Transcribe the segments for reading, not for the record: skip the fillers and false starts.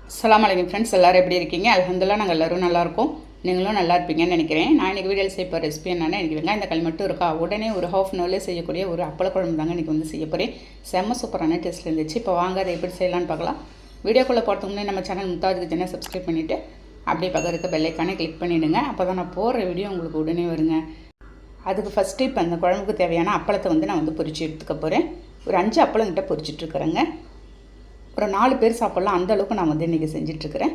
அஸ்ஸலாமு அலைக்கும் ஃப்ரெண்ட்ஸ், எல்லோரும் எப்படி இருக்கீங்க? அல்ஹம்துலில்லாஹ் நாங்கள் எல்லோரும் நல்லாயிருக்கோம். நீங்களும் நல்லா இருப்பீங்கன்னு நினைக்கிறேன். நான் இன்றைக்கி வீடியோவில் செய்ய போகிற ரெசிபி என்னென்னா, இன்றைக்கி வெங்காயம் தக்காளி மட்டும் இருக்கா, உடனே ஒரு ஹாஃப் அன் ஹவர்லேயே செய்யக்கூடிய ஒரு அப்பள குழம்பு தாங்க இன்றைக்கி வந்து செய்ய போகிறேன். செம்ம சூப்பரான டேஸ்ட்டில் இருந்துச்சு. இப்போ வாங்க அதை எப்படி செய்யலான்னு பார்க்கலாம். வீடியோக்குள்ளே போகிறதுக்கு முன்னாடி நம்ம சேனல் முத்தாஜுக்கு சேனல் சப்ஸ்கிரைப் பண்ணிவிட்டு அப்படியே பக்கம் இருக்க பெல்லைக்கானே கிளிக் பண்ணிவிடுங்க. அப்போ தான் நான் போடுற வீடியோ உங்களுக்கு உடனே வருங்க. அதுக்கு ஃபஸ்ட்டு இப்போ அந்த குழம்புக்கு தேவையான அப்பளத்தை வந்து நான் வந்து பொரிச்சு எடுத்துக்க போகிறேன். ஒரு 5 அப்பளங்கிட்ட பொரிச்சிட்ருக்குறேங்க. ஒரு 4 பேர் சாப்பிட்லாம், அந்தளவுக்கு நான் வந்து இன்றைக்கி செஞ்சிட்ருக்கிறேன்.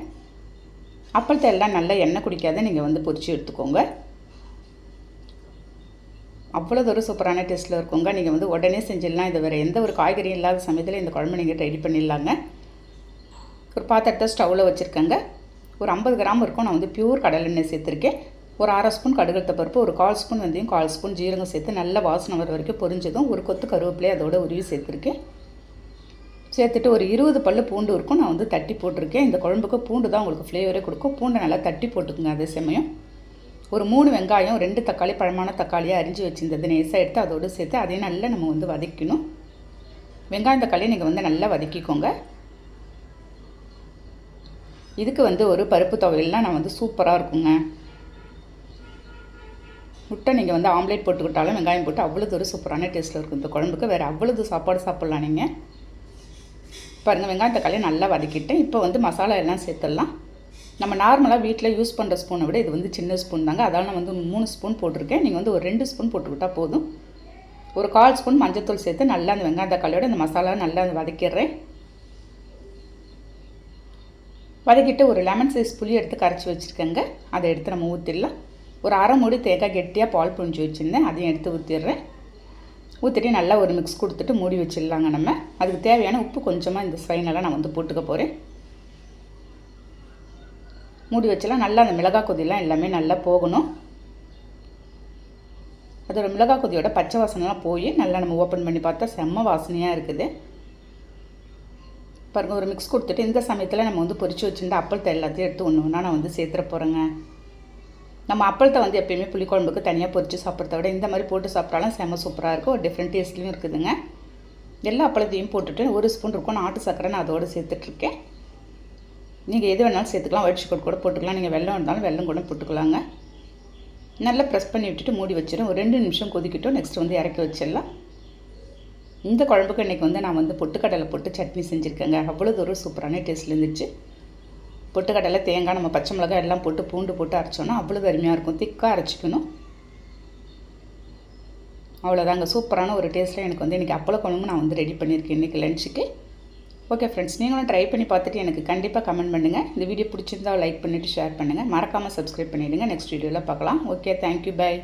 அப்பளத்தை எல்லாம் நல்லா எண்ணெய் குடிக்காத நீங்கள் வந்து பொரிச்சு எடுத்துக்கோங்க. அவ்வளோ ஒரு சூப்பரான டேஸ்ட்டில் இருக்குங்க. நீங்கள் வந்து உடனே செஞ்சிடலாம். இது வேறு எந்த ஒரு காய்கறியும் இல்லாத சமயத்தில் இந்த குழம்பு நீங்கள் ரெடி பண்ணிடலாங்க. ஒரு பாத்திரத்தை ஸ்டவ்வில் வச்சுருக்கேங்க. ஒரு 50 கிராம் இருக்கும். நான் வந்து பியூர் கடலை எண்ணெய் சேர்த்துருக்கேன். ஒரு 1/2 ஸ்பூன் கடுகு பருப்பு, ஒரு 1/4 ஸ்பூன் வெந்தயம், 1/4 ஸ்பூன் ஜீரகம் சேர்த்து நல்ல வாசனை வர வரைக்கும் பொரிஞ்சதும் ஒரு கொத்து கருவேப்பிலையை அதோட உருவி சேர்த்துருக்கேன். சேர்த்துட்டு ஒரு 20 பல்லு பூண்டு இருக்கும். நான் வந்து தட்டி போட்டிருக்கேன். இந்த குழம்புக்கு பூண்டு தான் உங்களுக்கு ஃப்ளேவரே கொடுக்கும். பூண்டை நல்லா தட்டி போட்டுக்குங்க. அதே சமயம் ஒரு 3 வெங்காயம், 2 தக்காளி, பழமான தக்காளியாக அரிஞ்சு வச்சுருந்தது நேசாக எடுத்து அதோடு சேர்த்து அதையும் நல்லா நம்ம வந்து வதக்கணும். வெங்காயம் தக்காளியை நீங்கள் வந்து நல்லா வதக்கிக்கோங்க. இதுக்கு வந்து ஒரு பருப்பு துவையல்லாம் நான் வந்து சூப்பராக இருக்குங்க. முட்டை நீங்கள் வந்து ஆம்லேட் போட்டுக்கிட்டாலும் வெங்காயம் போட்டு அவ்வளோது ஒரு சூப்பரான டேஸ்ட்டில் இருக்கும். இந்த குழம்புக்கு வேறு அவ்வளோது சாப்பாடு சாப்பிட்லாம் நீங்கள். பாருங்கள், வெங்காயம் தக்காளி நல்லா வதக்கிட்டு இப்போ வந்து மசாலா எல்லாம் சேர்த்துடலாம். நம்ம நார்மலாக வீட்டில் யூஸ் பண்ணுற ஸ்பூனை விட இது வந்து சின்ன ஸ்பூன் தாங்க. அதால் நான் வந்து 3 ஸ்பூன் போட்டிருக்கேன். நீங்கள் வந்து ஒரு 2 ஸ்பூன் போட்டுக்கிட்டால் போதும். ஒரு 1/4 ஸ்பூன் மஞ்சள்தூள் சேர்த்து நல்லா அந்த வெங்காயம் தக்காளியோட இந்த மசாலா நல்லா வதக்கிடுறேன். வதக்கிட்டு ஒரு லெமன் சைஸ் புளி எடுத்து கரைச்சி வச்சுருக்கேங்க. அதை எடுத்து நம்ம ஊற்றிடலாம். ஒரு 1/2 மூடி தேங்காய் கெட்டியாக பால் புழிஞ்சு வச்சுருந்தேன். அதையும் எடுத்து ஊற்றிடுறேன். ஊற்றிட்டு நல்லா ஒரு மிக்ஸ் கொடுத்துட்டு மூடி வச்சிடலாங்க. நம்ம அதுக்கு தேவையான உப்பு கொஞ்சமாக இந்த ஃபைனலாக நான் வந்து போட்டுக்க போகிறேன். மூடி வச்சலாம். நல்லா அந்த மிளகாய் கொதியெல்லாம் எல்லாமே நல்லா போகணும். அதோட மிளகாய் கொதியோட பச்சை வாசனைலாம் போய் நல்லா நம்ம ஓப்பன் பண்ணி பார்த்தா செம்ம வாசனையாக இருக்குது. பாருங்கள், ஒரு மிக்ஸ் கொடுத்துட்டு இந்த சமயத்தில் நம்ம வந்து பொரிச்சு வச்சுருந்த அப்பளத்தை எல்லாத்தையும் எடுத்து ஒன்று ஒன்றா நான் வந்து சேர்த்துற போகிறேங்க. நம்ம அப்பளத்தை வந்து எப்பயுமே புளிக்குழம்புக்கு தனியாக பொரித்து சாப்பிட்றத விட இந்த மாதிரி போட்டு சாப்பிட்டாலும் செம்ம சூப்பராக இருக்கும். ஒரு டிஃப்ரெண்ட் டேஸ்ட்லேயும் இருக்குதுங்க. எல்லா அப்பளத்தையும் போட்டுட்டு ஒரு ஸ்பூன் இருக்கும் நாட்டு சக்கரை நான் அதோடு சேர்த்துட்ருக்கேன். நீங்கள் எது வேணாலும் சேர்த்துக்கலாம். ஒயிட் சுகர் கூட போட்டுக்கலாம். நீங்கள் வெல்லம் இருந்தாலும் வெல்லம் கூட போட்டுக்கலாங்க. நல்லா ப்ரெஸ் பண்ணி விட்டுட்டு மூடி வச்சிடும். ஒரு 2 நிமிஷம் கொதிக்கிட்டோம். நெக்ஸ்ட் வந்து இறக்கி வச்சிடலாம். இந்த குழம்புக்கு இன்றைக்கி வந்து நான் வந்து பொட்டுக்கடலை போட்டு சட்னி செஞ்சுருக்கேங்க. அவ்வளோ ஒரு சூப்பரான டேஸ்ட்டில் இருந்துச்சு. பொட்டுக்கடலை, தேங்காய், நம்ம பச்சை மிளகாய் எல்லாம் போட்டு பூண்டு போட்டு அரைச்சோன்னா அவ்வளோ அருமையாக இருக்கும். திக்காக அரைச்சிக்கணும். அவ்வளோதாங்க, சூப்பரான ஒரு டேஸ்ட்டில் எனக்கு வந்து இன்றைக்கி அப்பள குழம்பு நான் வந்து ரெடி பண்ணியிருக்கேன் இன்றைக்கி லஞ்சுக்கு. ஓகே ஃப்ரெண்ட்ஸ், நீங்களும் ட்ரை பண்ணி பார்த்துட்டு எனக்கு கண்டிப்பாக கமெண்ட் பண்ணுங்கள். இந்த வீடியோ பிடிச்சிருந்தால் லைக் பண்ணிவிட்டு ஷேர் பண்ணுங்கள். மறக்காமல் சப்ஸ்கிரைப் பண்ணிவிடுங்க. நெக்ஸ்ட் வீடியோவில் பார்க்கலாம். Okay, thank you, by.